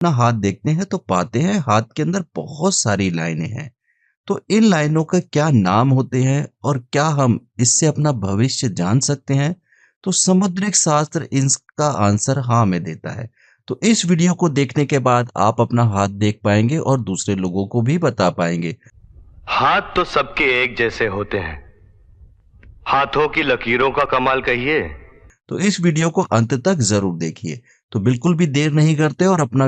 अपना हाथ देखते हैं तो पाते हैं हाथ के अंदर बहुत सारी लाइनें हैं। तो इन लाइनों का क्या नाम होते हैं और क्या हम इससे अपना भविष्य जान सकते हैं? तो समुद्रिक शास्त्र इसका आंसर हाँ में देता है। तो इस वीडियो को देखने के बाद आप अपना हाथ देख पाएंगे और दूसरे लोगों को भी बता पाएंगे। हाथ तो सबके एक जैसे होते हैं। हाथों की लकीरों का कमाल कहिए। तो इस वीडियो को अंत तक जरूर देखिए। तो बिल्कुल भी देर नहीं करते और अपना